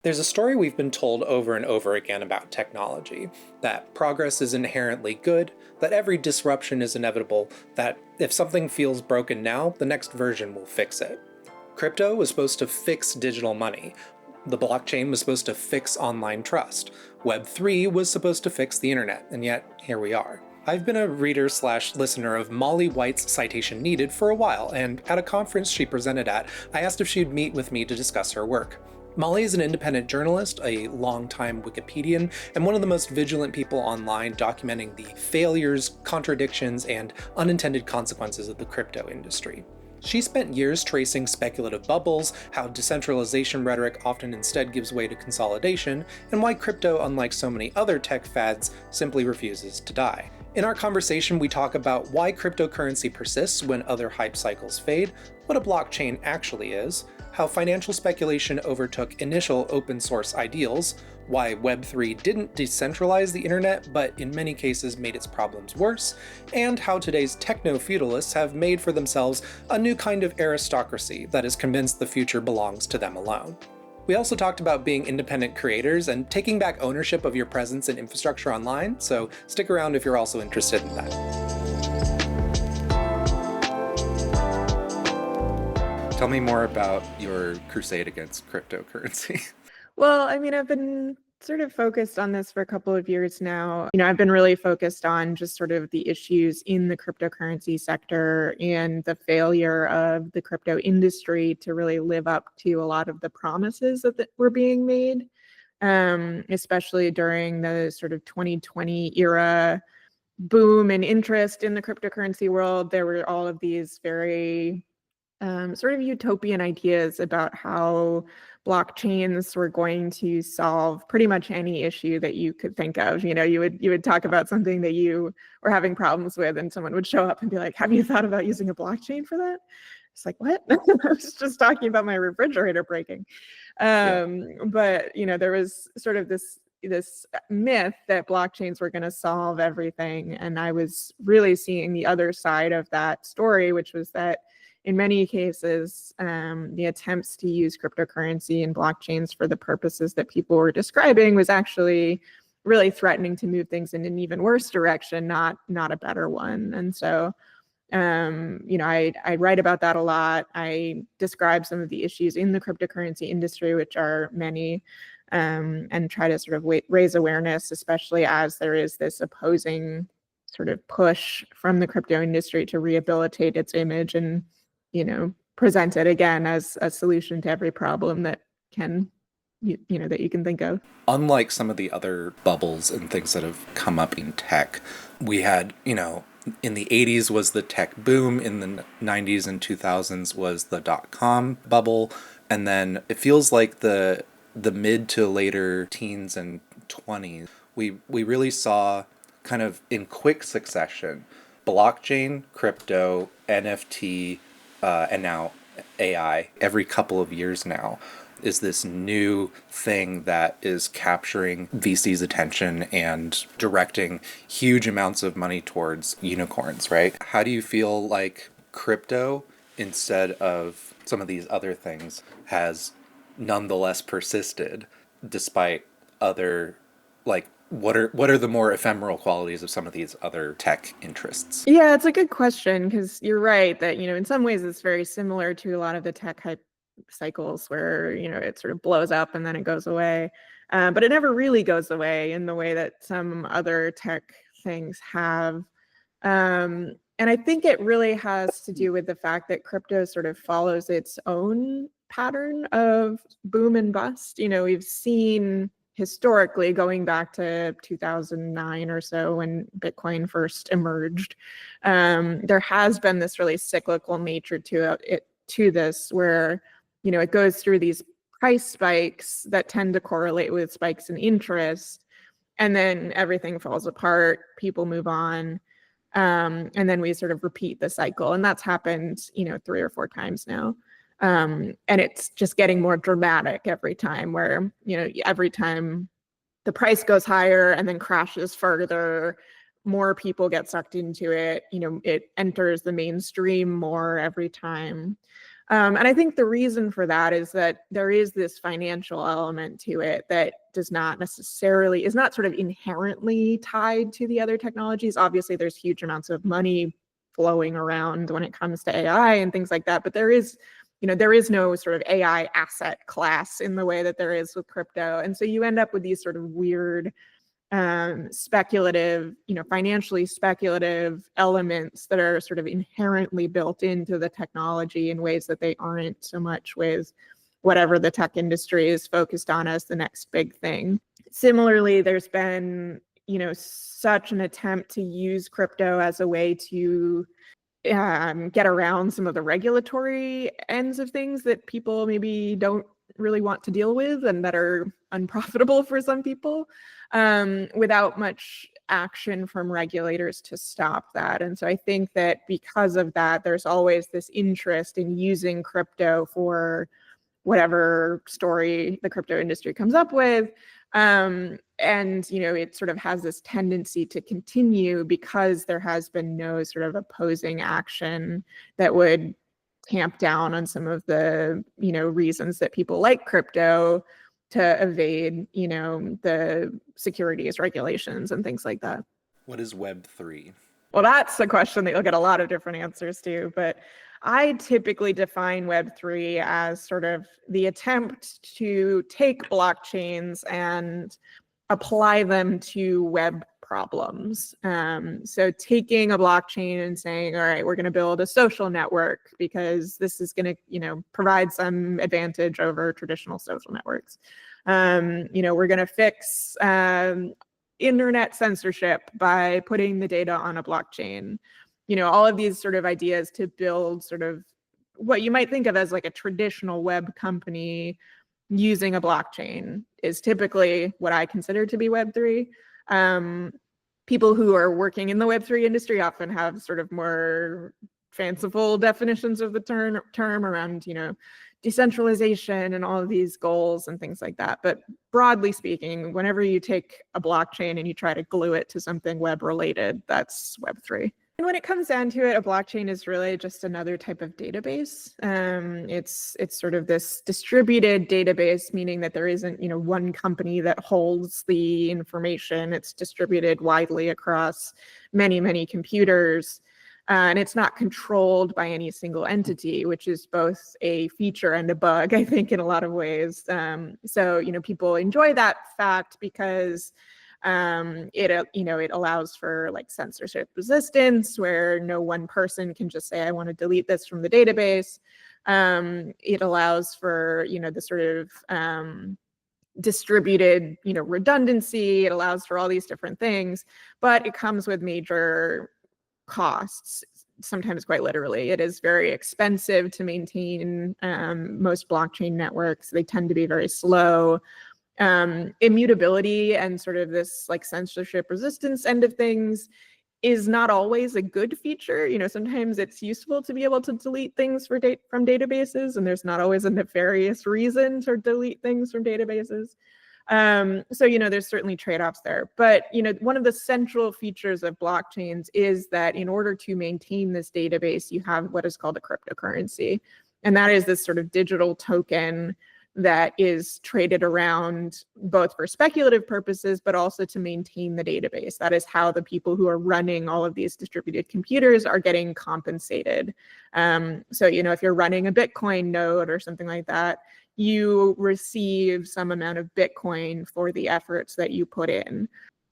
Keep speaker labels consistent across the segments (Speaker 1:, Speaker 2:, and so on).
Speaker 1: There's a story we've been told over and over again about technology, that progress is inherently good, that every disruption is inevitable, that if something feels broken now, the next version will fix it. Crypto was supposed to fix digital money. The blockchain was supposed to fix online trust. Web3 was supposed to fix the internet, and yet here we are. I've been a reader/listener of Molly White's Citation Needed for a while, and at a conference she presented at, I asked if she'd meet with me to discuss her work. Molly is an independent journalist, a longtime Wikipedian, and one of the most vigilant people online documenting the failures, contradictions, and unintended consequences of the crypto industry. She spent years tracing speculative bubbles, how decentralization rhetoric often instead gives way to consolidation, and why crypto, unlike so many other tech fads, simply refuses to die. In our conversation, we talk about why cryptocurrency persists when other hype cycles fade, what a blockchain actually is, how financial speculation overtook initial open source ideals, why Web3 didn't decentralize the internet but in many cases made its problems worse, and how today's techno-feudalists have made for themselves a new kind of aristocracy that is convinced the future belongs to them alone. We also talked about being independent creators and taking back ownership of your presence and infrastructure online, so stick around if you're also interested in that. Tell me more about your crusade against cryptocurrency.
Speaker 2: Well, I mean, I've been sort of focused on this for a couple of years now. I've been really focused on just sort of the issues in the cryptocurrency sector and the failure of the crypto industry to really live up to a lot of the promises that were being made, especially during the sort of 2020 era boom and interest in the cryptocurrency world. There were all of these very sort of utopian ideas about how blockchains were going to solve pretty much any issue that you could think of. You would talk about something that you were having problems with, and someone would show up and be like, "Have you thought about using a blockchain for that?" It's like, what? I was just talking about my refrigerator breaking. But there was sort of this myth that blockchains were going to solve everything, and I was really seeing the other side of that story, which was that in many cases, the attempts to use cryptocurrency and blockchains for the purposes that people were describing was actually really threatening to move things in an even worse direction, not a better one. And so, I write about that a lot. I describe some of the issues in the cryptocurrency industry, which are many, and try to sort of raise awareness, especially as there is this opposing sort of push from the crypto industry to rehabilitate its image and present it again as a solution to every problem that that you can think of.
Speaker 1: Unlike some of the other bubbles and things that have come up in tech, we had, in the 80s was the tech boom, in the 90s and 2000s was the dot-com bubble, and then it feels like the mid to later teens and 20s, we really saw kind of in quick succession blockchain, crypto, NFT, and now AI. Every couple of years now is this new thing that is capturing VC's attention and directing huge amounts of money towards unicorns, right? How do you feel like crypto, instead of some of these other things, has nonetheless persisted despite other, what are the more ephemeral qualities of some of these other tech interests?
Speaker 2: Yeah, it's a good question, because you're right that, in some ways it's very similar to a lot of the tech hype cycles where, it sort of blows up and then it goes away. But it never really goes away in the way that some other tech things have. And I think it really has to do with the fact that crypto sort of follows its own pattern of boom and bust. We've seen historically, going back to 2009 or so when Bitcoin first emerged, there has been this really cyclical nature to this, where it goes through these price spikes that tend to correlate with spikes in interest, and then everything falls apart, people move on, and then we sort of repeat the cycle. And that's happened 3 or 4 times now. And it's just getting more dramatic every time, where, every time the price goes higher and then crashes further, more people get sucked into it. It enters the mainstream more every time. And I think the reason for that is that there is this financial element to it that is not sort of inherently tied to the other technologies. Obviously, there's huge amounts of money flowing around when it comes to AI and things like that, but there is no sort of AI asset class in the way that there is with crypto. And so you end up with these sort of weird speculative, financially speculative elements that are sort of inherently built into the technology in ways that they aren't so much with whatever the tech industry is focused on as the next big thing. Similarly, there's been, such an attempt to use crypto as a way to get around some of the regulatory ends of things that people maybe don't really want to deal with and that are unprofitable for some people, without much action from regulators to stop that. And so I think that because of that, there's always this interest in using crypto for whatever story the crypto industry comes up with. And, it sort of has this tendency to continue because there has been no sort of opposing action that would tamp down on some of the, reasons that people like crypto to evade, the securities regulations and things like that.
Speaker 1: What is Web3?
Speaker 2: Well, that's a question that you'll get a lot of different answers to, but I typically define Web3 as sort of the attempt to take blockchains and apply them to web problems. So taking a blockchain and saying, all right, we're going to build a social network because this is going to, provide some advantage over traditional social networks. We're going to fix internet censorship by putting the data on a blockchain. All of these sort of ideas to build sort of what you might think of as like a traditional web company using a blockchain is typically what I consider to be Web3. People who are working in the Web3 industry often have sort of more fanciful definitions of the term around, decentralization and all of these goals and things like that. But broadly speaking, whenever you take a blockchain and you try to glue it to something web related, that's Web3. And when it comes down to it, a blockchain is really just another type of database. It's sort of this distributed database, meaning that there isn't, one company that holds the information. It's distributed widely across many, many computers. And it's not controlled by any single entity, which is both a feature and a bug, I think, in a lot of ways. So, people enjoy that fact because it allows for like censorship resistance, where no one person can just say, I want to delete this from the database. It allows for, the sort of distributed, redundancy. It allows for all these different things, but it comes with major costs, sometimes quite literally. It is very expensive to maintain most blockchain networks. They tend to be very slow. Immutability and sort of this like censorship resistance end of things is not always a good feature. Sometimes it's useful to be able to delete things from databases, and there's not always a nefarious reason to delete things from databases. So, there's certainly trade-offs there. But, one of the central features of blockchains is that in order to maintain this database, you have what is called a cryptocurrency. And that is this sort of digital token that is traded around both for speculative purposes, but also to maintain the database. That is how the people who are running all of these distributed computers are getting compensated. So, if you're running a Bitcoin node or something like that, you receive some amount of Bitcoin for the efforts that you put in.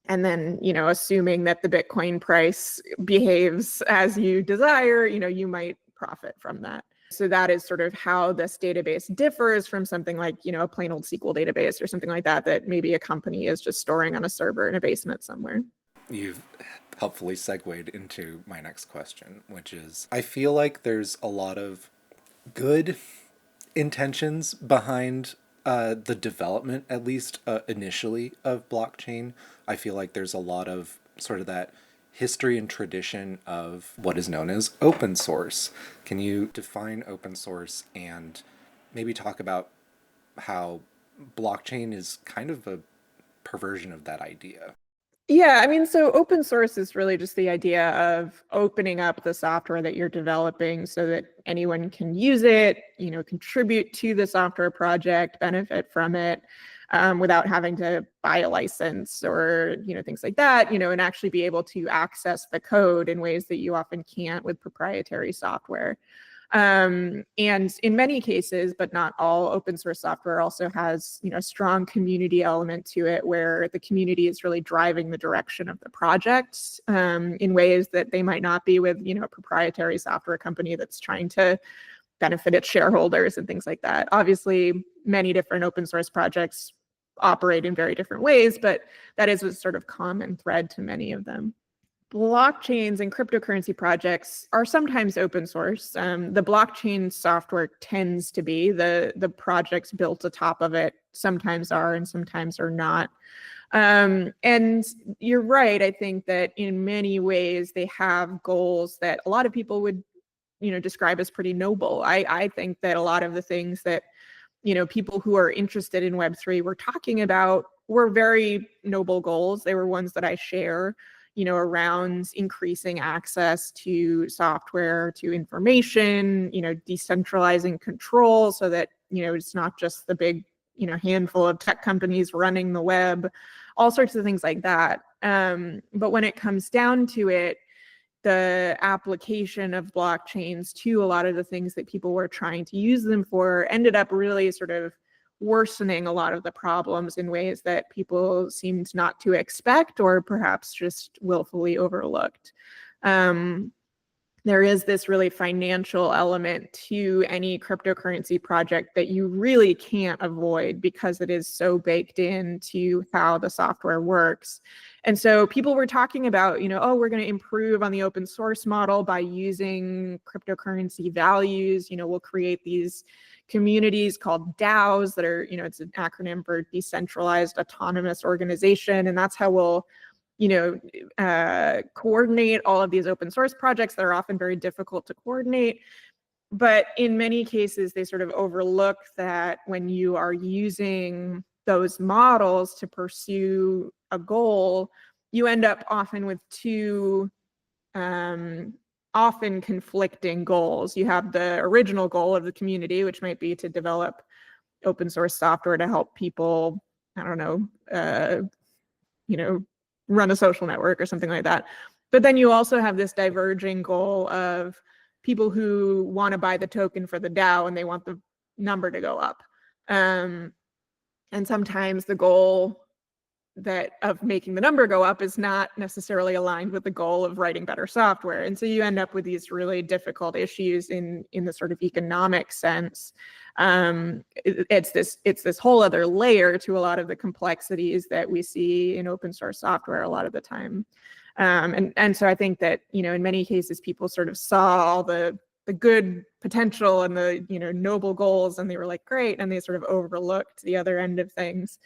Speaker 2: And then, assuming that the Bitcoin price behaves as you desire, you might profit from that. So that is sort of how this database differs from something like, a plain old SQL database or something like that, that maybe a company is just storing on a server in a basement somewhere.
Speaker 1: You've helpfully segued into my next question, which is, I feel like there's a lot of good intentions behind the development, at least initially, of blockchain. I feel like there's a lot of sort of that history and tradition of what is known as open source. Can you define open source and maybe talk about how blockchain is kind of a perversion of that idea?
Speaker 2: Yeah, I mean, so open source is really just the idea of opening up the software that you're developing so that anyone can use it, contribute to the software project, benefit from it, without having to buy a license or, things like that, and actually be able to access the code in ways that you often can't with proprietary software. And in many cases, but not all, open source software also has, a strong community element to it where the community is really driving the direction of the project in ways that they might not be with, a proprietary software company that's trying to benefit its shareholders and things like that. Obviously, many different open source projects operate in very different ways, but that is a sort of common thread to many of them. Blockchains and cryptocurrency projects are sometimes open source. The blockchain software tends to be. The projects built atop of it sometimes are and sometimes are not. And you're right. I think that in many ways they have goals that a lot of people would, describe as pretty noble. I think that a lot of the things that, people who are interested in Web3 were talking about were very noble goals. They were ones that I share, around increasing access to software, to information, decentralizing control so that, it's not just the big, handful of tech companies running the web, all sorts of things like that. But when it comes down to it, the application of blockchains to a lot of the things that people were trying to use them for ended up really sort of worsening a lot of the problems in ways that people seemed not to expect or perhaps just willfully overlooked. There is this really financial element to any cryptocurrency project that you really can't avoid because it is so baked into how the software works. And so people were talking about, oh, we're going to improve on the open source model by using cryptocurrency values. We'll create these communities called DAOs that are, it's an acronym for decentralized autonomous organization. And that's how we'll coordinate all of these open source projects that are often very difficult to coordinate. But in many cases, they sort of overlook that when you are using those models to pursue a goal, you end up often with two often conflicting goals. You have the original goal of the community, which might be to develop open source software to help people, I don't know, run a social network or something like that. But then you also have this diverging goal of people who want to buy the token for the DAO and they want the number to go up. And sometimes the goal of making the number go up is not necessarily aligned with the goal of writing better software. And so you end up with these really difficult issues in the sort of economic sense. It's this whole other layer to a lot of the complexities that we see in open source software a lot of the time. And so I think that, in many cases, people sort of saw all the good potential and the, noble goals, and they were like, great. And they sort of overlooked the other end of things,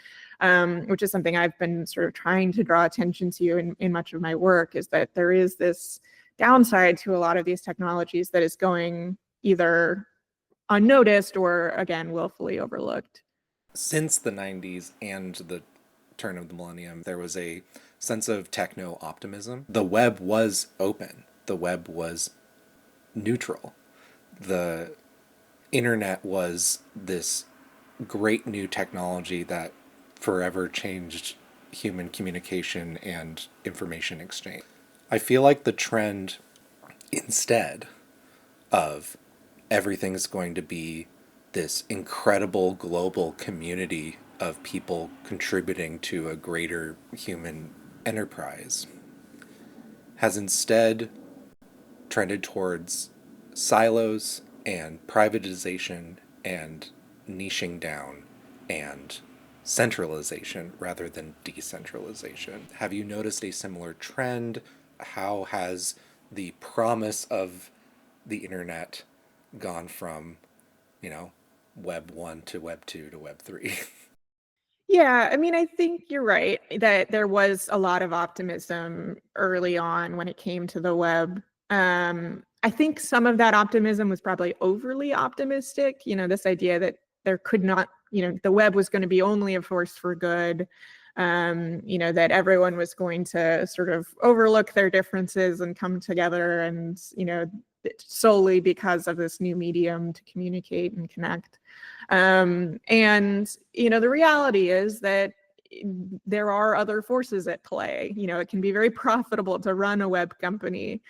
Speaker 2: which is something I've been sort of trying to draw attention to in much of my work, is that there is this downside to a lot of these technologies that is going either unnoticed or, again, willfully overlooked.
Speaker 1: Since the 90s and the turn of the millennium, there was a sense of techno-optimism. The web was open. The web was neutral. The internet was this great new technology that forever changed human communication and information exchange. I feel like the trend, instead of everything's going to be this incredible global community of people contributing to a greater human enterprise, has instead trended towards silos and privatization and niching down and centralization rather than decentralization. Have you noticed a similar trend? How has the promise of the internet gone from, Web 1 to Web 2 to Web 3?
Speaker 2: Yeah, I mean, I think you're right that there was a lot of optimism early on when it came to the web. I think some of that optimism was probably overly optimistic, this idea that there could not, the web was going to be only a force for good. that everyone was going to sort of overlook their differences and come together, and, solely because of this new medium to communicate and connect. And, the reality is that there are other forces at play. It can be very profitable to run a web company.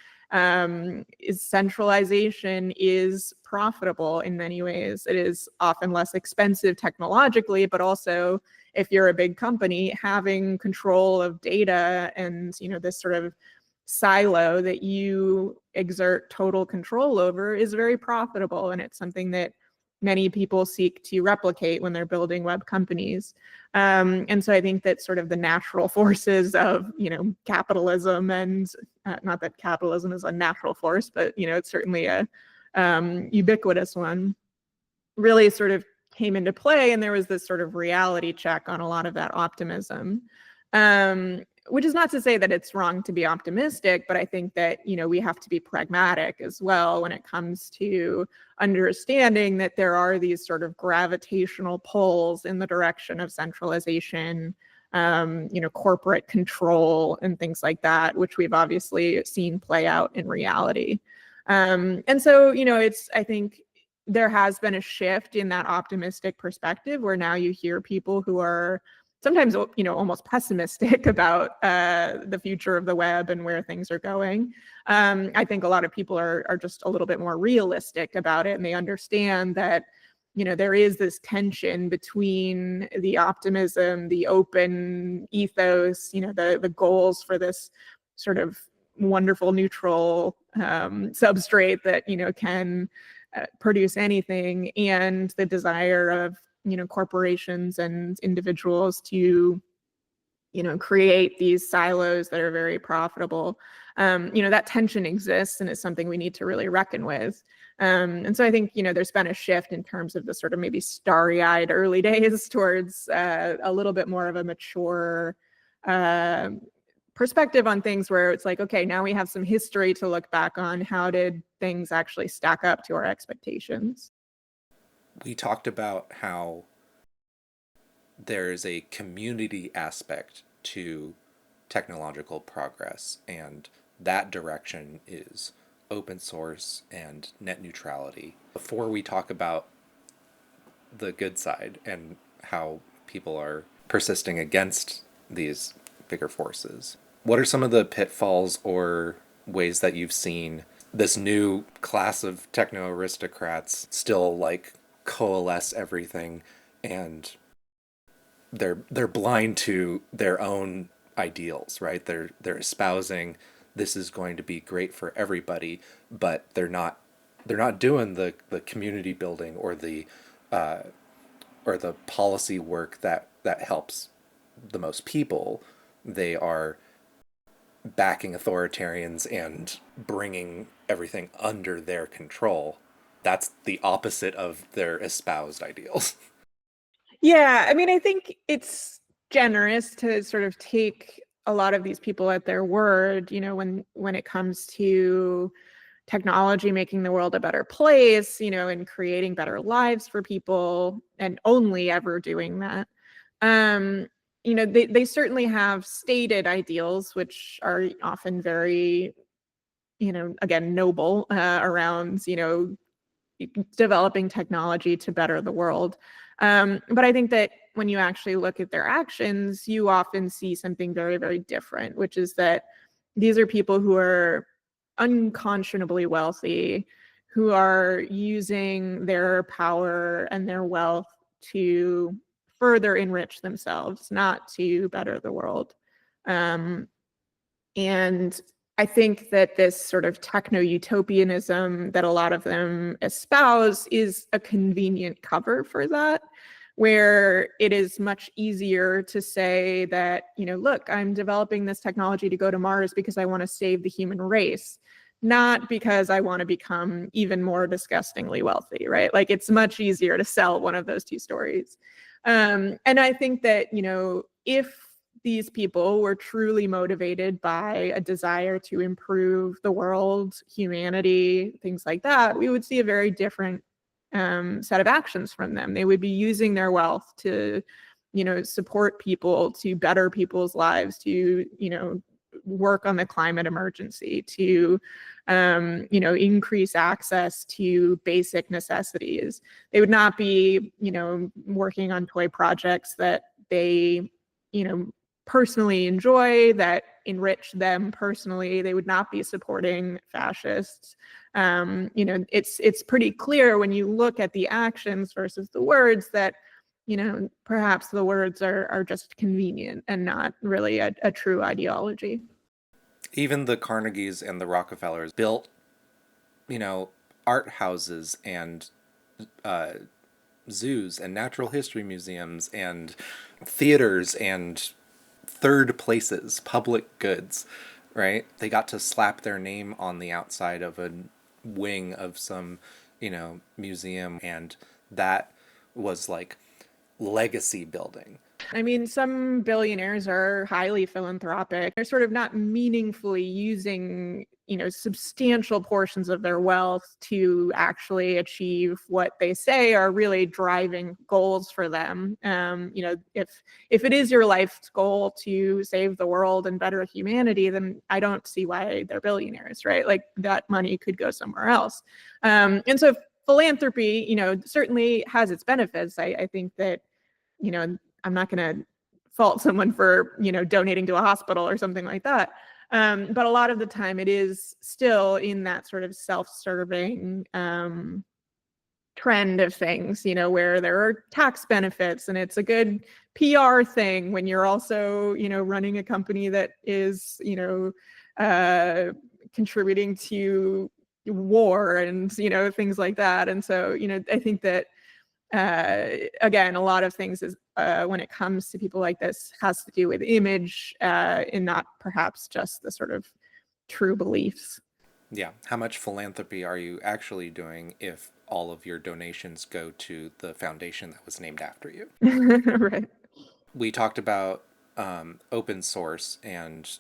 Speaker 2: Centralization is profitable in many ways. It is often less expensive technologically, but also, if you're a big company, having control of data and, this sort of silo that you exert total control over is very profitable. And it's something that many people seek to replicate when they're building web companies. And so I think that sort of the natural forces of, capitalism, and not that capitalism is a natural force, but, it's certainly a ubiquitous one, really sort of came into play. And there was this sort of reality check on a lot of that optimism. Which is not to say that it's wrong to be optimistic, but I think that, we have to be pragmatic as well when it comes to understanding that there are these sort of gravitational pulls in the direction of centralization, corporate control and things like that, which we've obviously seen play out in reality. And so, I think there has been a shift in that optimistic perspective, where now you hear people who are sometimes, almost pessimistic about the future of the web and where things are going. I think a lot of people are just a little bit more realistic about it, and they understand that, there is this tension between the optimism, the open ethos, the goals for this sort of wonderful neutral substrate that, can produce anything, and the desire of, corporations and individuals to, create these silos that are very profitable. That tension exists, and it's something we need to really reckon with. And so I think, there's been a shift in terms of the sort of maybe starry-eyed early days towards a little bit more of a mature perspective on things, where it's like, okay, now we have some history to look back on. How did things actually stack up to our expectations?
Speaker 1: We talked about how there's a community aspect to technological progress, and that direction is open source and net neutrality. Before we talk about the good side and how people are persisting against these bigger forces, what are some of the pitfalls or ways that you've seen this new class of techno-aristocrats still coalesce everything, and they're blind to their own ideals, right? They're espousing this is going to be great for everybody, but they're not doing the community building or the policy work that helps the most people. They are backing authoritarians and bringing everything under their control. That's the opposite of their espoused ideals.
Speaker 2: Yeah, I think it's generous to sort of take a lot of these people at their word, when it comes to technology making the world a better place, and creating better lives for people, and only ever doing that. They certainly have stated ideals, which are often very, again, noble, around, developing technology to better the world. But I think that when you actually look at their actions, you often see something very, very different, which is that these are people who are unconscionably wealthy, who are using their power and their wealth to further enrich themselves, not to better the world. And I think that this sort of techno-utopianism that a lot of them espouse is a convenient cover for that, where it is much easier to say that, look, I'm developing this technology to go to Mars because I want to save the human race, not because I want to become even more disgustingly wealthy, right? It's much easier to sell one of those two stories. And I think that, if these people were truly motivated by a desire to improve the world, humanity, things like that, we would see a very different set of actions from them. They would be using their wealth to support people, to better people's lives, to, work on the climate emergency, to, increase access to basic necessities. They would not be, working on toy projects that they, personally enjoy, that enrich them personally. They would not be supporting fascists. It's pretty clear when you look at the actions versus the words that, perhaps the words are just convenient and not really a true ideology.
Speaker 1: Even the Carnegies and the Rockefellers built, art houses and zoos and natural history museums and theaters and third places, public goods, right? They got to slap their name on the outside of a wing of some, museum, and that was like legacy building.
Speaker 2: I mean, some billionaires are highly philanthropic. They're sort of not meaningfully using, substantial portions of their wealth to actually achieve what they say are really driving goals for them. If it is your life's goal to save the world and better humanity, then I don't see why they're billionaires, right? Like, that money could go somewhere else. And so philanthropy, certainly has its benefits. I think that, I'm not going to fault someone for, donating to a hospital or something like that. But a lot of the time it is still in that sort of self-serving trend of things, where there are tax benefits, and it's a good PR thing when you're also, running a company that is, contributing to war and, things like that. And so, I think that, again, a lot of things is when it comes to people like this has to do with image and not perhaps just the sort of true beliefs.
Speaker 1: Yeah. How much philanthropy are you actually doing if all of your donations go to the foundation that was named after you?
Speaker 2: Right.
Speaker 1: We talked about open source and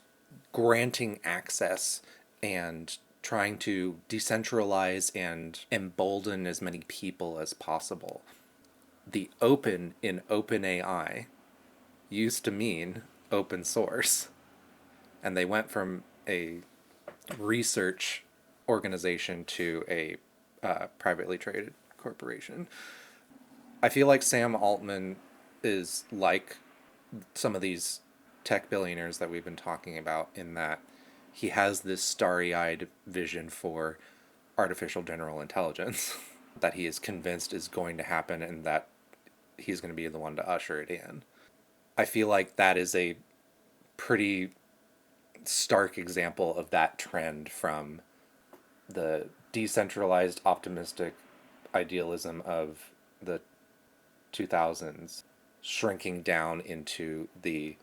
Speaker 1: granting access and trying to decentralize and embolden as many people as possible. The open in OpenAI used to mean open source, and they went from a research organization to a privately traded corporation. I feel like Sam Altman is like some of these tech billionaires that we've been talking about, in that he has this starry-eyed vision for artificial general intelligence that he is convinced is going to happen, and that he's going to be the one to usher it in. I feel like that is a pretty stark example of that trend from the decentralized, optimistic idealism of the 2000s shrinking down into the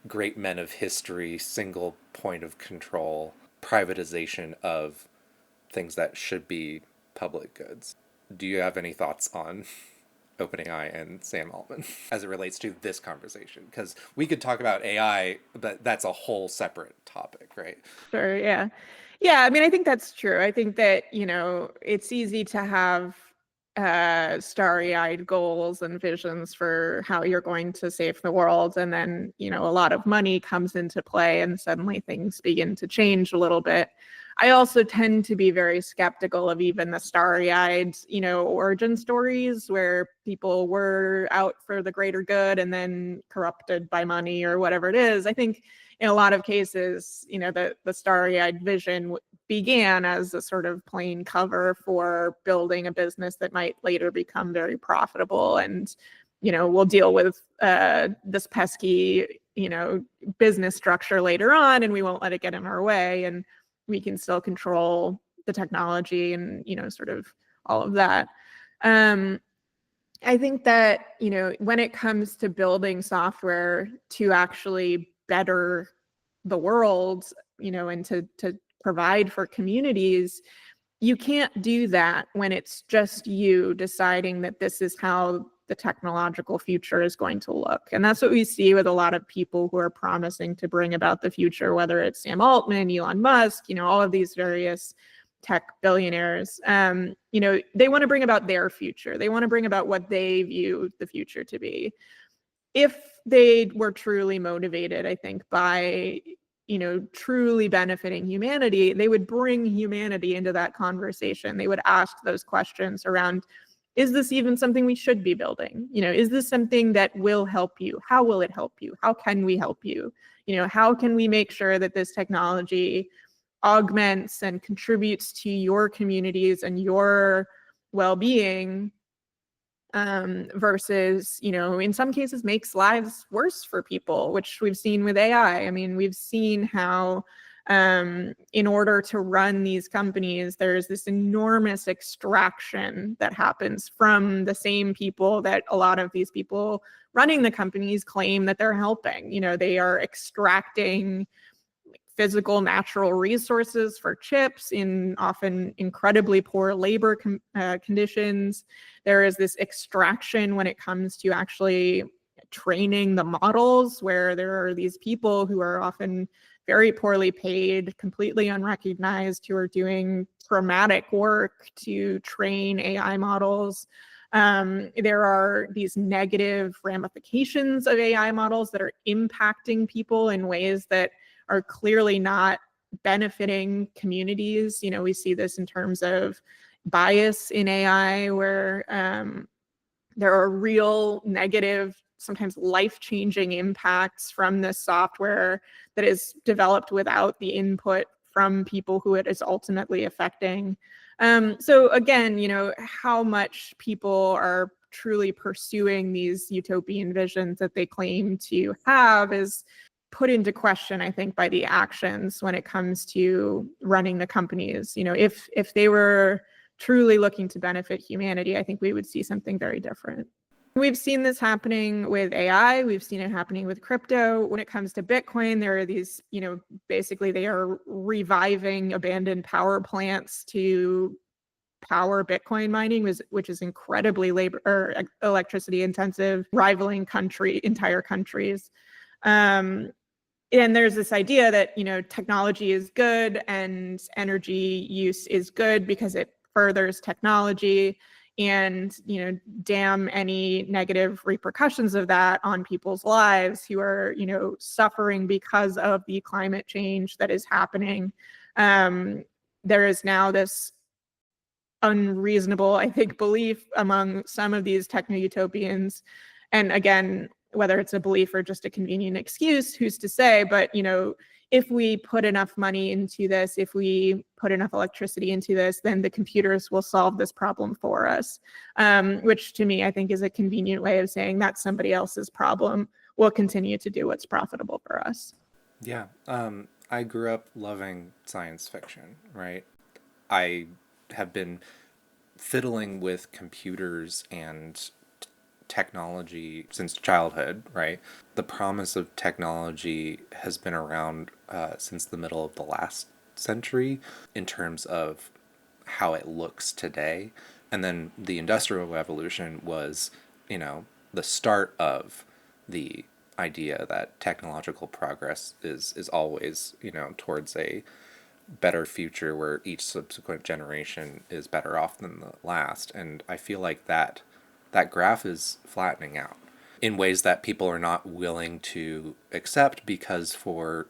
Speaker 1: great men of history, single point of control, privatization of things that should be public goods. Do you have any thoughts on OpenAI and Sam Altman as it relates to this conversation? Because we could talk about AI, but that's a whole separate topic, right?
Speaker 2: Sure. Yeah. Yeah. I mean, I think that's true. I think that, it's easy to have starry-eyed goals and visions for how you're going to save the world. And then, a lot of money comes into play and suddenly things begin to change a little bit. I also tend to be very skeptical of even the starry-eyed, origin stories where people were out for the greater good and then corrupted by money or whatever it is. I think in a lot of cases, the starry-eyed vision began as a sort of plain cover for building a business that might later become very profitable. And, we'll deal with this pesky, business structure later on, and we won't let it get in our way. And we can still control the technology and, sort of all of that. I think that, when it comes to building software to actually better the world, and to provide for communities, you can't do that when it's just you deciding that this is how the technological future is going to look. And that's what we see with a lot of people who are promising to bring about the future, whether it's Sam Altman, Elon Musk, all of these various tech billionaires. They want to bring about their future. They want to bring about what they view the future to be. if they were truly motivated, I think, by truly benefiting humanity, they would bring humanity into that conversation. They would ask those questions around, is this even something we should be building? Is this something that will help you? How will it help you? How can we help you? How can we make sure that this technology augments and contributes to your communities and your well-being, versus, in some cases makes lives worse for people, which we've seen with AI. I mean, we've seen how in order to run these companies, there's this enormous extraction that happens from the same people that a lot of these people running the companies claim that they're helping. They are extracting physical natural resources for chips in often incredibly poor labor conditions. There is this extraction when it comes to actually training the models, where there are these people who are often very poorly paid, completely unrecognized, who are doing traumatic work to train AI models. There are these negative ramifications of AI models that are impacting people in ways that are clearly not benefiting communities. We see this in terms of bias in AI, where there are real negative, sometimes life-changing impacts from this software that is developed without the input from people who it is ultimately affecting. So again, how much people are truly pursuing these utopian visions that they claim to have is put into question, I think, by the actions when it comes to running the companies. If they were truly looking to benefit humanity, I think we would see something very different. We've seen this happening with AI. We've seen it happening with crypto. When it comes to Bitcoin, there are these, basically they are reviving abandoned power plants to power Bitcoin mining, which is incredibly labor or electricity intensive, rivaling entire countries. And there's this idea that, technology is good and energy use is good because it furthers technology, and, damn any negative repercussions of that on people's lives who are, suffering because of the climate change that is happening. There is now this unreasonable, I think, belief among some of these techno-utopians. And again, whether it's a belief or just a convenient excuse, who's to say? But, if we put enough money into this, if we put enough electricity into this, then the computers will solve this problem for us, which to me, I think is a convenient way of saying that's somebody else's problem. We'll continue to do what's profitable for us.
Speaker 1: Yeah. I grew up loving science fiction, right? I have been fiddling with computers and technology since childhood, right? The promise of technology has been around since the middle of the last century in terms of how it looks today. And then the Industrial Revolution was, the start of the idea that technological progress is always, towards a better future where each subsequent generation is better off than the last. And I feel like that graph is flattening out in ways that people are not willing to accept, because for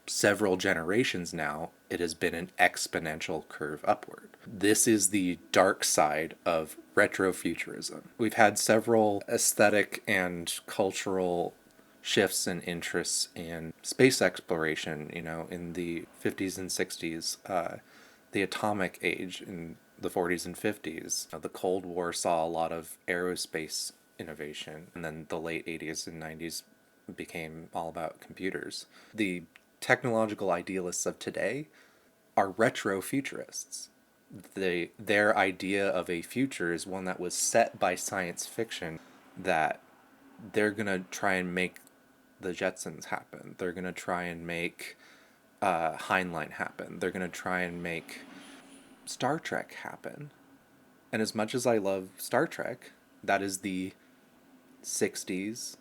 Speaker 1: several generations now it has been an exponential curve upward. This is the dark side of retrofuturism. We've had several aesthetic and cultural shifts and interests in space exploration, in the 50s and 60s, the atomic age in the 40s and 50s. The Cold War saw a lot of aerospace innovation, and then the late 80s and 90s became all about computers. The technological idealists of today are retrofuturists. Their idea of a future is one that was set by science fiction, that they're going to try and make the Jetsons happen. They're going to try and make Heinlein happen. They're going to try and make Star Trek happen. And as much as I love Star Trek, that is the 60s,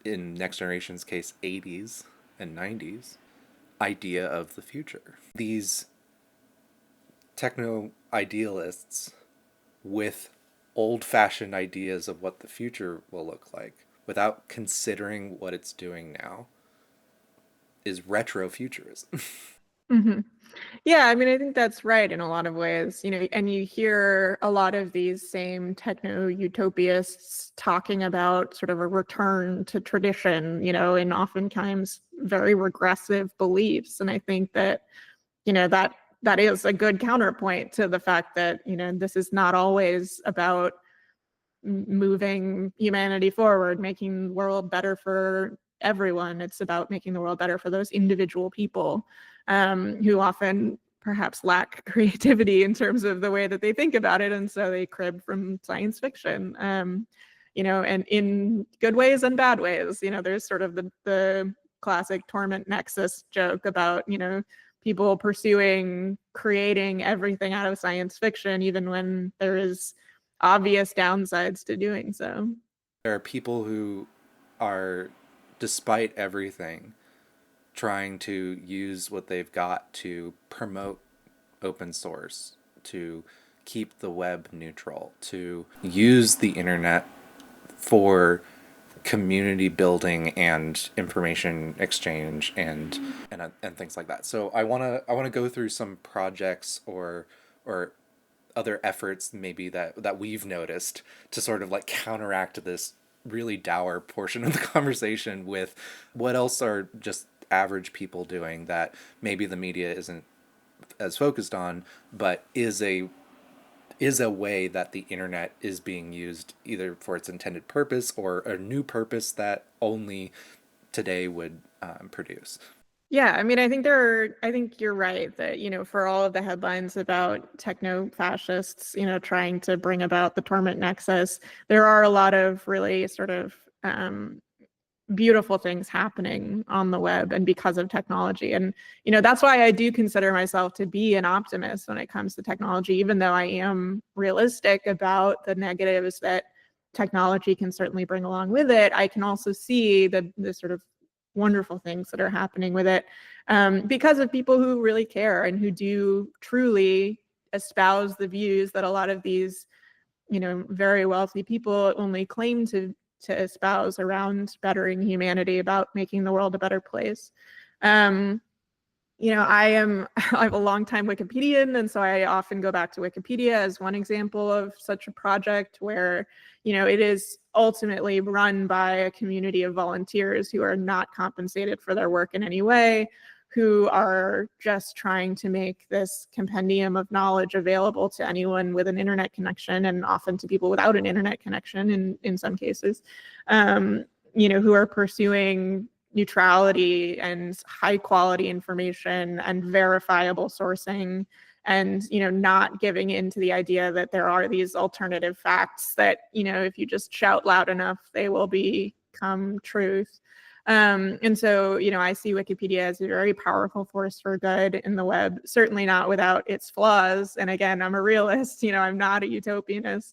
Speaker 1: in Next Generation's case, 80s and 90s, idea of the future. These techno-idealists with old-fashioned ideas of what the future will look like without considering what it's doing now is retrofuturism.
Speaker 2: Hmm. Yeah, I mean, I think that's right in a lot of ways, and you hear a lot of these same techno-utopiasts talking about sort of a return to tradition, and oftentimes very regressive beliefs. And I think that, that is a good counterpoint to the fact that, this is not always about moving humanity forward, making the world better for everyone. It's about making the world better for those individual people who often perhaps lack creativity in terms of the way that they think about it. And so they crib from science fiction, and in good ways and bad ways. There's sort of the classic torment nexus joke about, people pursuing creating everything out of science fiction, even when there is obvious downsides to doing so.
Speaker 1: There are people who are, despite everything, trying to use what they've got to promote open source, to keep the web neutral, to use the internet for community building and information exchange and things like that. So I want to go through some projects or other efforts maybe that we've noticed to sort of like counteract this really dour portion of the conversation with what else are just average people doing that maybe the media isn't as focused on, but is a way that the internet is being used either for its intended purpose or a new purpose that only today would produce.
Speaker 2: Yeah, I mean, I think you're right that, for all of the headlines about techno fascists, trying to bring about the torment nexus, there are a lot of really sort of beautiful things happening on the web and because of technology. And, that's why I do consider myself to be an optimist when it comes to technology, even though I am realistic about the negatives that technology can certainly bring along with it. I can also see the sort of wonderful things that are happening with it because of people who really care and who do truly espouse the views that a lot of these, very wealthy people only claim to espouse around bettering humanity, about making the world a better place. I'm a long-time Wikipedian, and so I often go back to Wikipedia as one example of such a project where, it is ultimately run by a community of volunteers who are not compensated for their work in any way, who are just trying to make this compendium of knowledge available to anyone with an internet connection, and often to people without an internet connection in some cases, who are pursuing neutrality and high quality information and verifiable sourcing, and not giving in to the idea that there are these alternative facts that, if you just shout loud enough, they will become truth. And so, I see Wikipedia as a very powerful force for good in the web, certainly not without its flaws. And again, I'm a realist, I'm not a utopianist.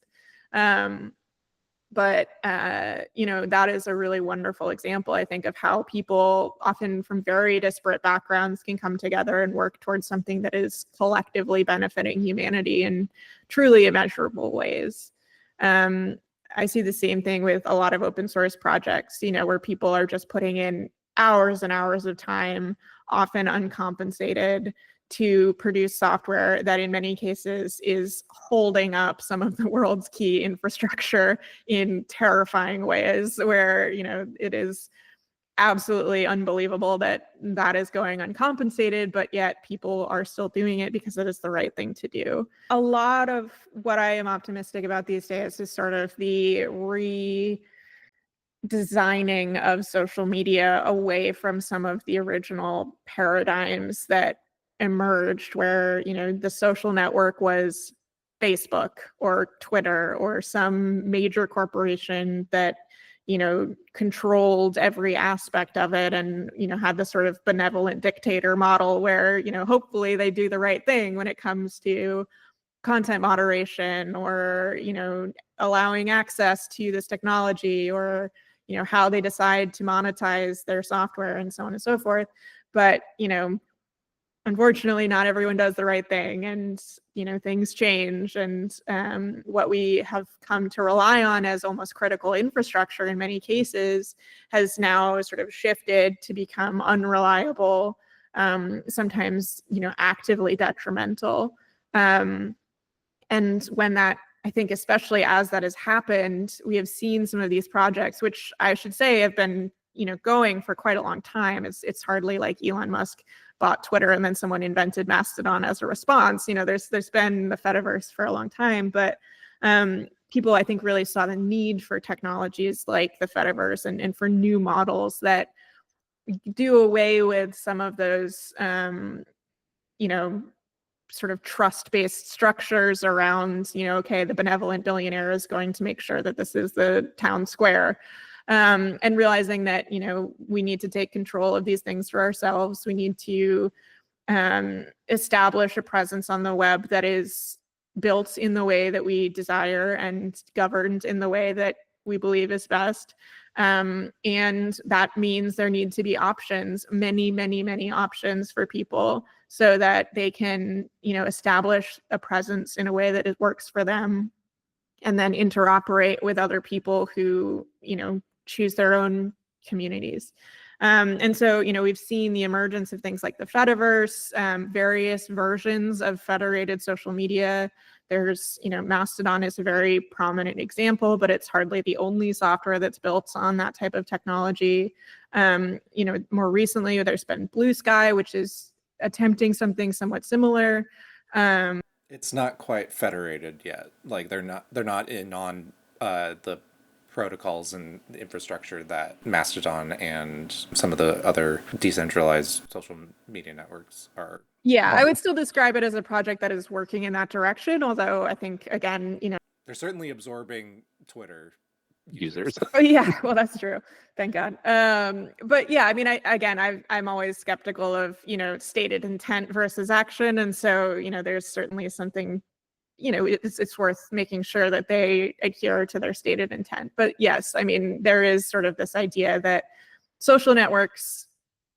Speaker 2: But that is a really wonderful example, I think, of how people often from very disparate backgrounds can come together and work towards something that is collectively benefiting humanity in truly immeasurable ways. I see the same thing with a lot of open source projects, where people are just putting in hours and hours of time, often uncompensated, to produce software that in many cases is holding up some of the world's key infrastructure in terrifying ways, where, it is absolutely unbelievable that that is going uncompensated, but yet people are still doing it because it is the right thing to do. A lot of what I am optimistic about these days is sort of the redesigning of social media away from some of the original paradigms that emerged, where the social network was Facebook or Twitter or some major corporation that controlled every aspect of it, and had this sort of benevolent dictator model where hopefully they do the right thing when it comes to content moderation, or allowing access to this technology, or how they decide to monetize their software, and so on and so forth. But unfortunately, not everyone does the right thing, and things change, and what we have come to rely on as almost critical infrastructure in many cases has now sort of shifted to become unreliable, sometimes actively detrimental. And when that, I think, especially as that has happened, we have seen some of these projects, which I should say have been going for quite a long time. It's hardly like Elon Musk bought Twitter and then someone invented Mastodon as a response. There's been the Fediverse for a long time, but people, I think, really saw the need for technologies like the Fediverse and for new models that do away with some of those sort of trust-based structures around, okay, the benevolent billionaire is going to make sure that this is the town square. And realizing that, we need to take control of these things for ourselves. We need to establish a presence on the web that is built in the way that we desire and governed in the way that we believe is best. And that means there need to be options, many, many, many options for people, so that they can, establish a presence in a way that it works for them, and then interoperate with other people who, choose their own communities. And so, we've seen the emergence of things like the Fediverse, various versions of federated social media. There's, Mastodon is a very prominent example, but it's hardly the only software that's built on that type of technology. More recently, there's been Blue Sky, which is attempting something somewhat similar.
Speaker 1: It's not quite federated yet. Like they're not in on the protocols and the infrastructure that Mastodon and some of the other decentralized social media networks are.
Speaker 2: Yeah, I would still describe it as a project that is working in that direction, although I think, again,
Speaker 1: they're certainly absorbing Twitter
Speaker 3: users.
Speaker 2: Oh yeah, well, that's true. Thank God. But yeah, I mean, I'm always skeptical of, stated intent versus action. And so, there's certainly something, it's worth making sure that they adhere to their stated intent. But yes, I mean, there is sort of this idea that social networks,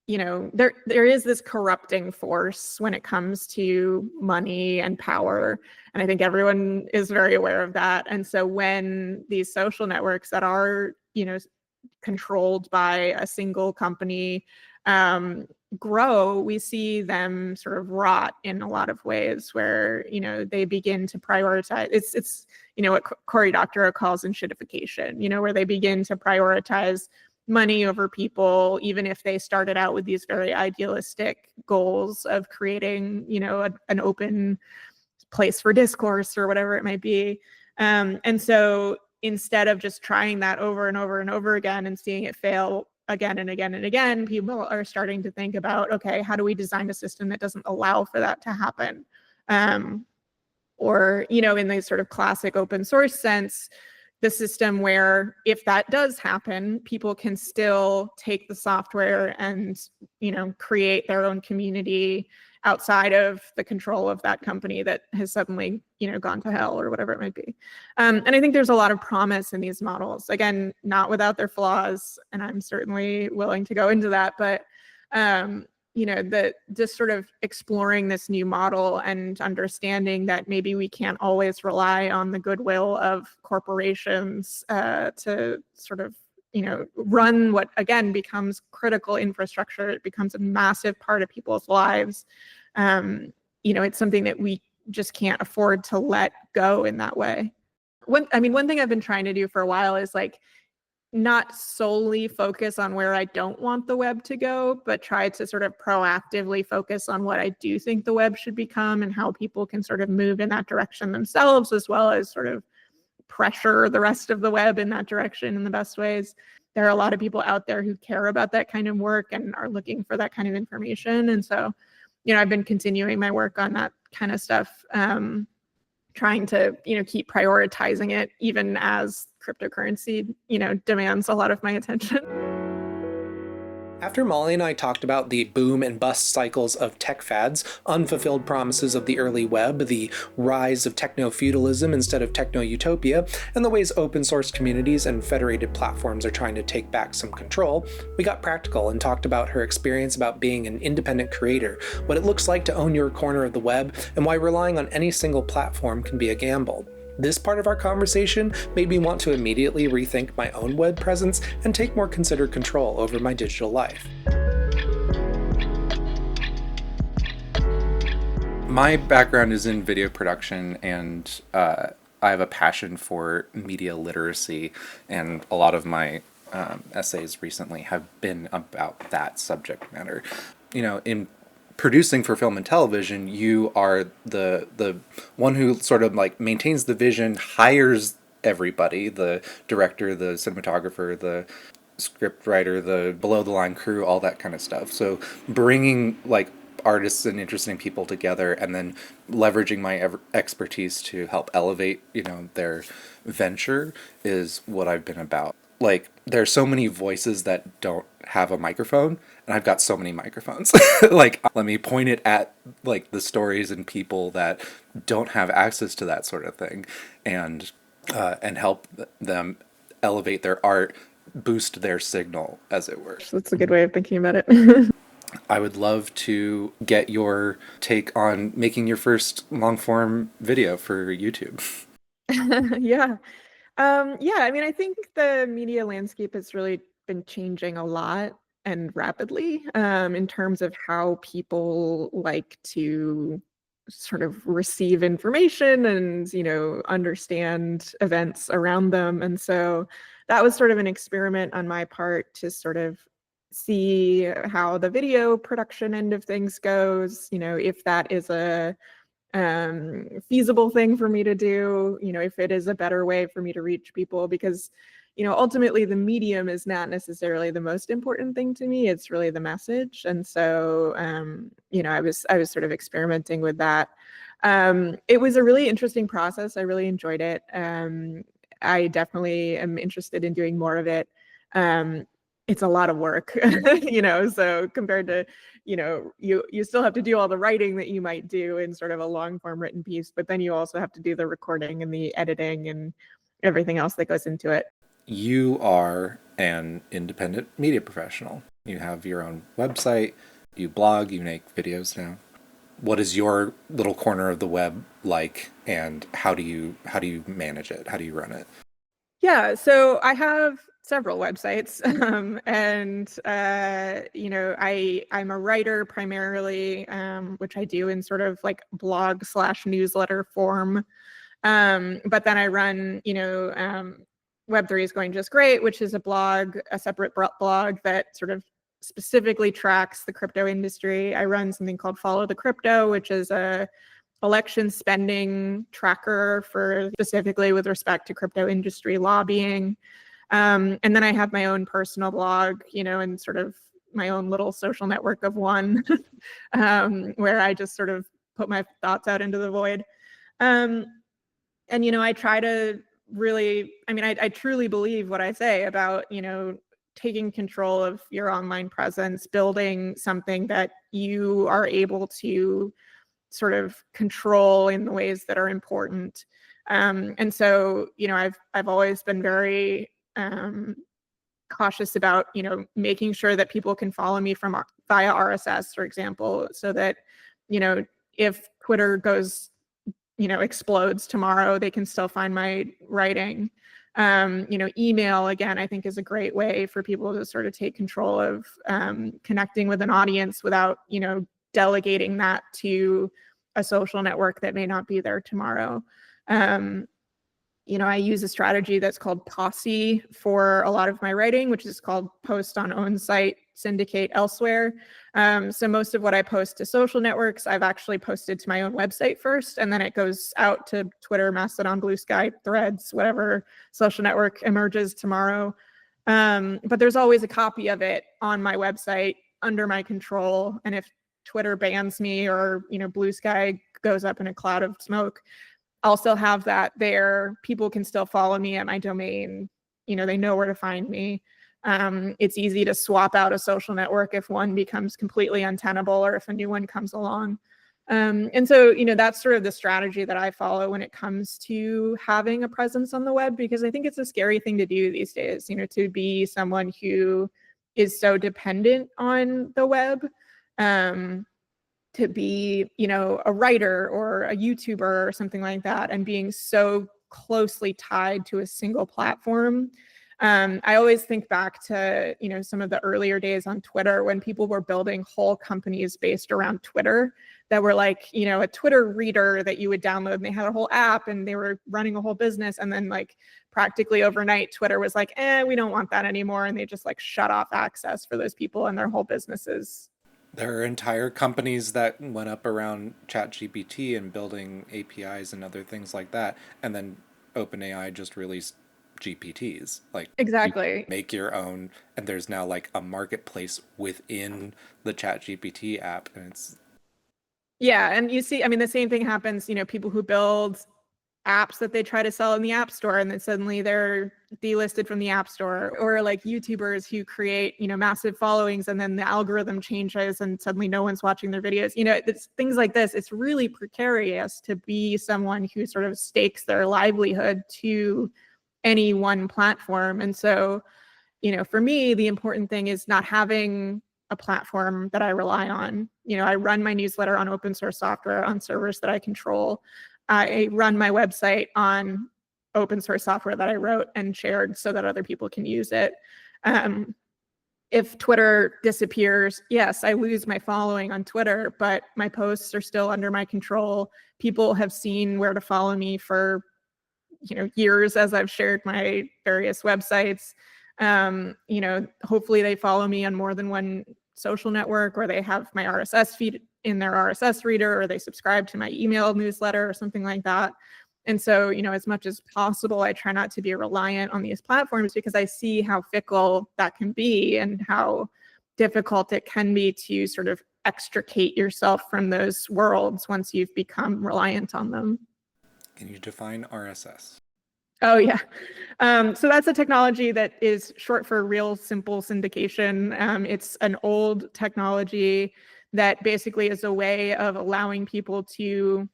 Speaker 2: there is this corrupting force when it comes to money and power. And I think everyone is very aware of that. And so when these social networks that are, controlled by a single company grow, we see them sort of rot in a lot of ways where, they begin to prioritize. It's what Cory Doctorow calls enshittification, where they begin to prioritize money over people, even if they started out with these very idealistic goals of creating, an open place for discourse or whatever it might be. And so instead of just trying that over and over and over again and seeing it fail again and again and again, people are starting to think about, okay, how do we design a system that doesn't allow for that to happen? Or, in the sort of classic open source sense, the system where if that does happen, people can still take the software and, create their own community outside of the control of that company that has suddenly, gone to hell or whatever it might be. And I think there's a lot of promise in these models. Again, not without their flaws, and I'm certainly willing to go into that, but just sort of exploring this new model and understanding that maybe we can't always rely on the goodwill of corporations to sort of, run what, again, becomes critical infrastructure. It becomes a massive part of people's lives. It's something that we just can't afford to let go in that way. One thing I've been trying to do for a while is not solely focus on where I don't want the web to go, but try to sort of proactively focus on what I do think the web should become and how people can sort of move in that direction themselves, as well as sort of pressure the rest of the web in that direction in the best ways. There are a lot of people out there who care about that kind of work and are looking for that kind of information. And so, I've been continuing my work on that kind of stuff, trying to, keep prioritizing it, even as cryptocurrency, demands a lot of my attention.
Speaker 1: After Molly and I talked about the boom and bust cycles of tech fads, unfulfilled promises of the early web, the rise of techno-feudalism instead of techno-utopia, and the ways open source communities and federated platforms are trying to take back some control, we got practical and talked about her experience about being an independent creator, what it looks like to own your corner of the web, and why relying on any single platform can be a gamble. This part of our conversation made me want to immediately rethink my own web presence and take more considered control over my digital life. My background is in video production, and I have a passion for media literacy, and a lot of my essays recently have been about that subject matter. In producing for film and television, you are the one who sort of like maintains the vision, hires everybody, the director, the cinematographer, the script writer, the below the line crew, all that kind of stuff. So bringing like artists and interesting people together and then leveraging my expertise to help elevate, their venture is what I've been about. Like, there's so many voices that don't have a microphone, and I've got so many microphones. Like, let me point it at like the stories and people that don't have access to that sort of thing, and help them elevate their art, boost their signal, as it were.
Speaker 2: That's a good way of thinking about it.
Speaker 1: I would love to get your take on making your first long form video for YouTube.
Speaker 2: Yeah. I mean, I think the media landscape has really been changing a lot and rapidly in terms of how people like to sort of receive information and, understand events around them. And so that was sort of an experiment on my part to sort of see how the video production end of things goes, if that is a feasible thing for me to do, if it is a better way for me to reach people, because ultimately the medium is not necessarily the most important thing to me. It's really the message. And so I was sort of experimenting with that. It was a really interesting process. I really enjoyed it. I definitely am interested in doing more of it. It's a lot of work, so compared to, you still have to do all the writing that you might do in sort of a long form written piece, but then you also have to do the recording and the editing and everything else that goes into it.
Speaker 1: You are an independent media professional. You have your own website, you blog, you make videos now. What is your little corner of the web like, and how do you manage it? How do you run it?
Speaker 2: Yeah, so I have several websites, and I'm a writer primarily, which I do in sort of like blog/newsletter form. But then I run, Web3 is going just great, which is a separate blog that sort of specifically tracks the crypto industry. I run something called Follow the Crypto, which is a election spending tracker for specifically with respect to crypto industry lobbying. And then I have my own personal blog, and sort of my own little social network of one, where I just sort of put my thoughts out into the void. And, I try to really, I truly believe what I say about, taking control of your online presence, building something that you are able to sort of control in the ways that are important. And so, I've always been very cautious about, making sure that people can follow me via RSS, for example, so that, if Twitter goes, explodes tomorrow, they can still find my writing. Email, again, I think is a great way for people to sort of take control of connecting with an audience without, delegating that to a social network that may not be there tomorrow. I use a strategy that's called Posse for a lot of my writing, which is called post on own site, syndicate elsewhere. So most of what I post to social networks, I've actually posted to my own website first, and then it goes out to Twitter, Mastodon, Blue Sky, Threads, whatever social network emerges tomorrow. But there's always a copy of it on my website under my control. And if Twitter bans me or, Blue Sky goes up in a cloud of smoke, I'll still have that there. People can still follow me at my domain. They know where to find me. It's easy to swap out a social network if one becomes completely untenable or if a new one comes along. And so, that's sort of the strategy that I follow when it comes to having a presence on the web, because I think it's a scary thing to do these days, to be someone who is so dependent on the web, to be, a writer or a YouTuber or something like that, and being so closely tied to a single platform. I always think back to, some of the earlier days on Twitter when people were building whole companies based around Twitter that were like, a Twitter reader that you would download, and they had a whole app and they were running a whole business. And then like practically overnight, Twitter was like, we don't want that anymore. And they just like shut off access for those people and their whole businesses.
Speaker 1: There are entire companies that went up around ChatGPT and building APIs and other things like that. And then OpenAI just released GPTs. Like,
Speaker 2: exactly.
Speaker 1: You make your own, and there's now like a marketplace within the ChatGPT app, and it's
Speaker 2: and you see, the same thing happens, people who build apps that they try to sell in the App Store, and then suddenly they're delisted from the App Store, or like YouTubers who create, massive followings, and then the algorithm changes and suddenly no one's watching their videos. It's things like this. It's really precarious to be someone who sort of stakes their livelihood to any one platform. And so, for me, the important thing is not having a platform that I rely on. I run my newsletter on open source software on servers that I control. I run my website on open source software that I wrote and shared so that other people can use it. If Twitter disappears, yes, I lose my following on Twitter, but my posts are still under my control. People have seen where to follow me for years as I've shared my various websites. Hopefully they follow me on more than one social network, or they have my RSS feed in their RSS reader, or they subscribe to my email newsletter or something like that. And so, as much as possible, I try not to be reliant on these platforms, because I see how fickle that can be and how difficult it can be to sort of extricate yourself from those worlds once you've become reliant on them.
Speaker 1: Can you define RSS?
Speaker 2: Oh, yeah. So that's a technology that is short for real simple syndication. It's an old technology that basically is a way of allowing people to,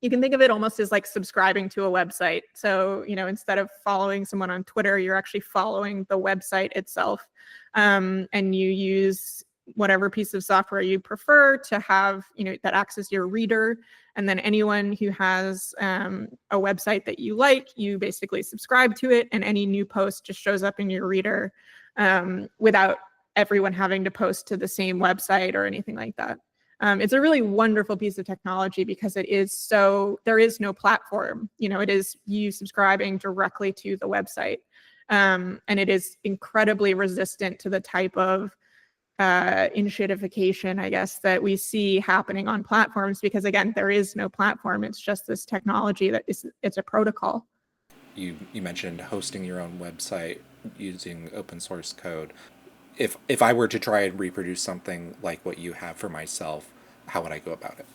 Speaker 2: you can think of it almost as like subscribing to a website. So, instead of following someone on Twitter, you're actually following the website itself. And you use whatever piece of software you prefer to have, that acts as your reader. And then anyone who has a website that you like, you basically subscribe to it, and any new post just shows up in your reader without everyone having to post to the same website or anything like that. It's a really wonderful piece of technology because there is no platform. It is you subscribing directly to the website. And it is incredibly resistant to the type of inshitification, I guess, that we see happening on platforms, because again, there is no platform. It's just this technology it's a protocol.
Speaker 1: You mentioned hosting your own website using open source code. If I were to try and reproduce something like what you have for myself, how would I go about it?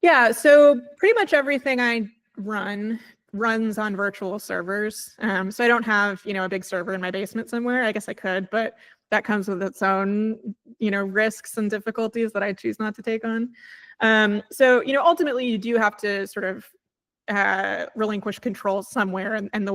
Speaker 2: Yeah, so pretty much everything I runs on virtual servers. So I don't have, a big server in my basement somewhere. I guess I could, but that comes with its own, risks and difficulties that I choose not to take on. So, ultimately you do have to sort of relinquish control somewhere. And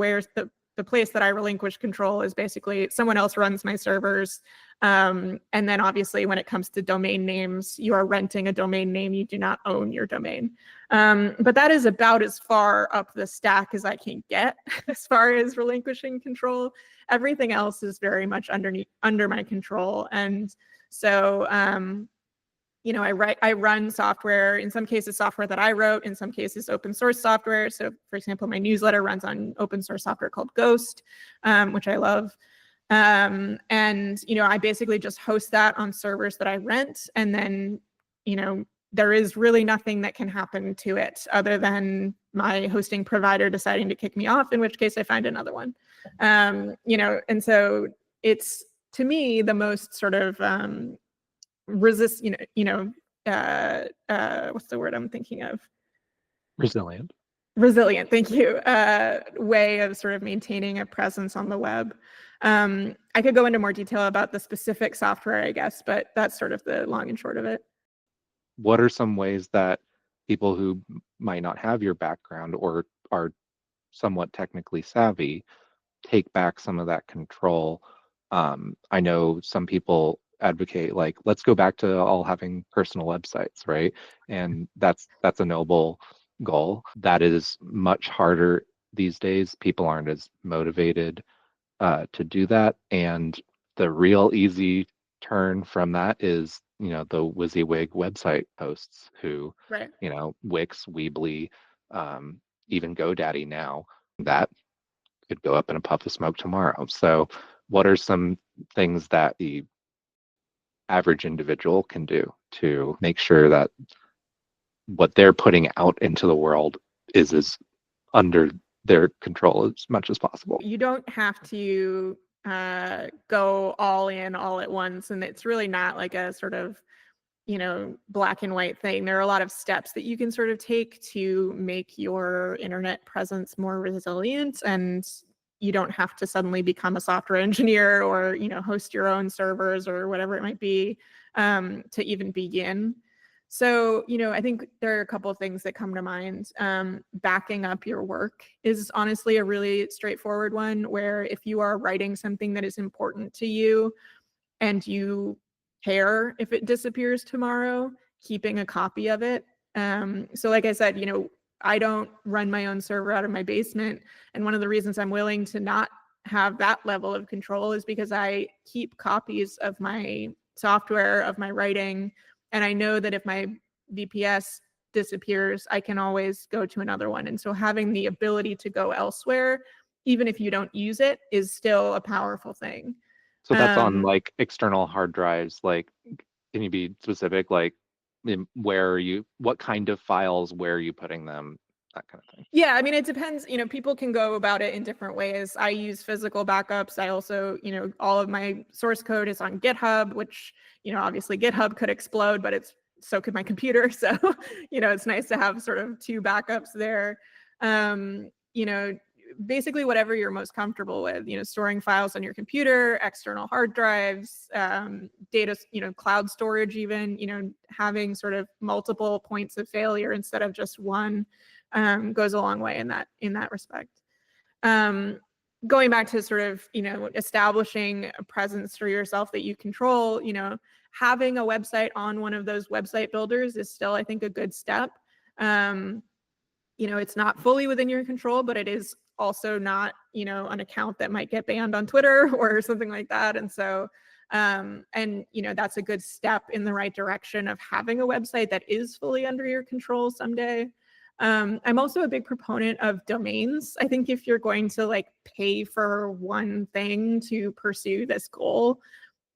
Speaker 2: the place that I relinquish control is basically someone else runs my servers. And then obviously when it comes to domain names, you are renting a domain name. You do not own your domain. But that is about as far up the stack as I can get as far as relinquishing control. Everything else is very much under my control. And so, I run software, in some cases software that I wrote, in some cases open source software. So for example, my newsletter runs on open source software called Ghost, which I love. And, I basically just host that on servers that I rent. And then, there is really nothing that can happen to it other than my hosting provider deciding to kick me off, in which case I find another one. And so it's, to me, the most sort of what's the word I'm thinking of? Resilient, thank you. Way of sort of maintaining a presence on the web. I could go into more detail about the specific software, I guess, but that's sort of the long and short of it.
Speaker 3: What are some ways that people who might not have your background or are somewhat technically savvy take back some of that control? I know some people advocate like, let's go back to all having personal websites, right? And that's a noble goal. That is much harder these days. People aren't as motivated to do that. And the real easy turn from that is, the WYSIWYG website hosts who,
Speaker 2: Right.
Speaker 3: Wix, Weebly, even GoDaddy now, that could go up in a puff of smoke tomorrow. So what are some things that the average individual can do to make sure that what they're putting out into the world is as under their control as much as possible?
Speaker 2: You don't have to go all in all at once, and it's really not like a sort of black and white thing. There are a lot of steps that you can sort of take to make your internet presence more resilient, and you don't have to suddenly become a software engineer or host your own servers or whatever it might be to even begin. So, I think there are a couple of things that come to mind. Backing up your work is honestly a really straightforward one, where if you are writing something that is important to you and you care if it disappears tomorrow, keeping a copy of it. So like I said, I don't run my own server out of my basement. And one of the reasons I'm willing to not have that level of control is because I keep copies of my software, of my writing. And I know that if my VPS disappears, I can always go to another one. And so having the ability to go elsewhere, even if you don't use it, is still a powerful thing.
Speaker 3: So that's on like external hard drives. Like, can you be specific? Like, what kind of files, where are you putting them, that kind of thing?
Speaker 2: Yeah, I mean, it depends. People can go about it in different ways. I use physical backups. I also, all of my source code is on GitHub, which, obviously GitHub could explode, but so could my computer. So, it's nice to have sort of two backups there. Basically whatever you're most comfortable with, storing files on your computer, external hard drives, data, cloud storage, even, having sort of multiple points of failure instead of just one goes a long way in that respect. Going back to sort of, establishing a presence for yourself that you control, having a website on one of those website builders is still, I think, a good step. It's not fully within your control, but it is also not, an account that might get banned on Twitter or something like that. And so, that's a good step in the right direction of having a website that is fully under your control someday. I'm also a big proponent of domains. I think if you're going to pay for one thing to pursue this goal,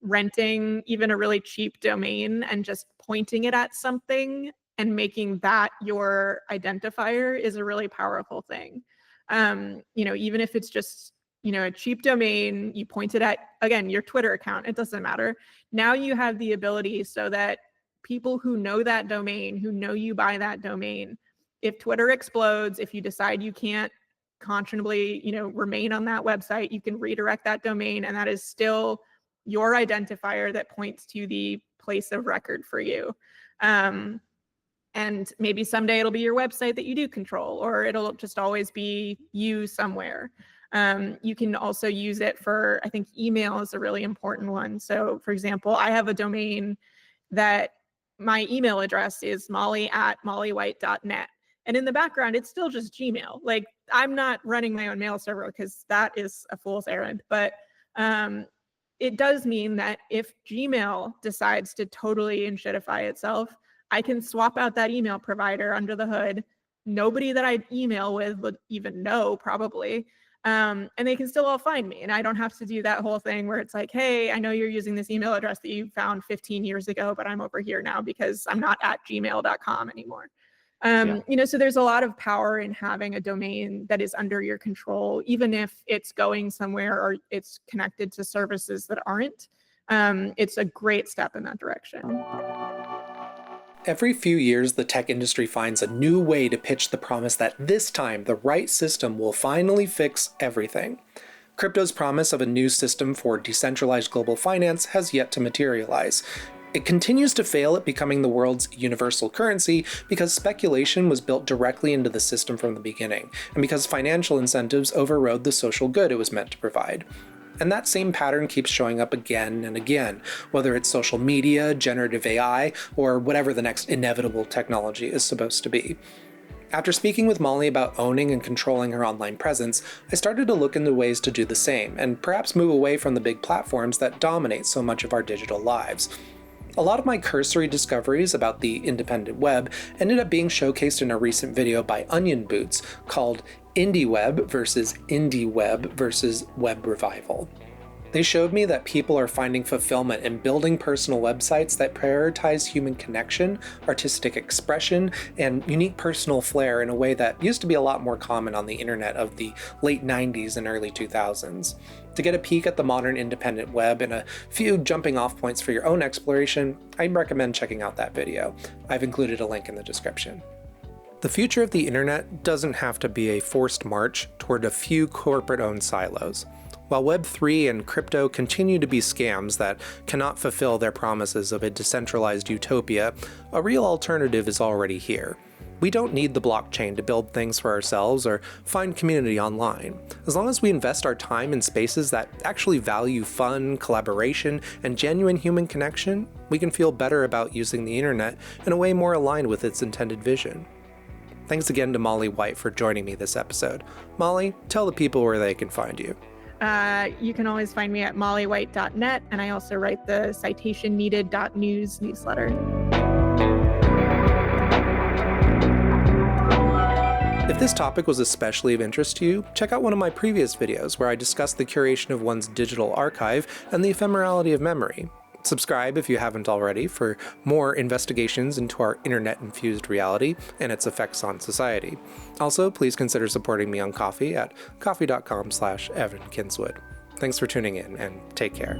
Speaker 2: renting even a really cheap domain and just pointing it at something and making that your identifier is a really powerful thing. Even if it's just, a cheap domain, you point it at, again, your Twitter account, it doesn't matter. Now you have the ability so that people who know that domain, who know you by that domain, if Twitter explodes, if you decide you can't conscionably, remain on that website, you can redirect that domain, and that is still your identifier that points to the place of record for you. And maybe someday it'll be your website that you do control, or it'll just always be you somewhere. You can also use it for, I think email is a really important one. So for example, I have a domain that my email address is molly@mollywhite.net. And in the background, it's still just Gmail. Like, I'm not running my own mail server because that is a fool's errand. But it does mean that if Gmail decides to totally shitify itself, I can swap out that email provider under the hood. Nobody that I email with would even know, probably. And they can still all find me. And I don't have to do that whole thing where it's like, hey, I know you're using this email address that you found 15 years ago, but I'm over here now because I'm not at gmail.com anymore. So there's a lot of power in having a domain that is under your control, even if it's going somewhere or it's connected to services that aren't. It's a great step in that direction.
Speaker 1: Every few years, the tech industry finds a new way to pitch the promise that this time the right system will finally fix everything. Crypto's promise of a new system for decentralized global finance has yet to materialize. It continues to fail at becoming the world's universal currency because speculation was built directly into the system from the beginning, and because financial incentives overrode the social good it was meant to provide. And that same pattern keeps showing up again and again, whether it's social media, generative AI, or whatever the next inevitable technology is supposed to be. After speaking with Molly about owning and controlling her online presence, I started to look into ways to do the same, and perhaps move away from the big platforms that dominate so much of our digital lives. A lot of my cursory discoveries about the independent web ended up being showcased in a recent video by Onion Boots called Indie Web versus Indie Web versus Web Revival. They showed me that people are finding fulfillment in building personal websites that prioritize human connection, artistic expression, and unique personal flair in a way that used to be a lot more common on the internet of the late 90s and early 2000s. To get a peek at the modern independent web and a few jumping off points for your own exploration, I recommend checking out that video. I've included a link in the description. The future of the internet doesn't have to be a forced march toward a few corporate-owned silos. While Web3 and crypto continue to be scams that cannot fulfill their promises of a decentralized utopia, a real alternative is already here. We don't need the blockchain to build things for ourselves or find community online. As long as we invest our time in spaces that actually value fun, collaboration, and genuine human connection, we can feel better about using the internet in a way more aligned with its intended vision. Thanks again to Molly White for joining me this episode. Molly, tell the people where they can find you.
Speaker 2: You can always find me at mollywhite.net, and I also write the citationneeded.news newsletter.
Speaker 1: If this topic was especially of interest to you, check out one of my previous videos where I discuss the curation of one's digital archive and the ephemerality of memory. Subscribe if you haven't already for more investigations into our internet-infused reality and its effects on society. Also, please consider supporting me on Ko-fi at ko-fi.com/Evan Kinswood. Thanks for tuning in, and take care.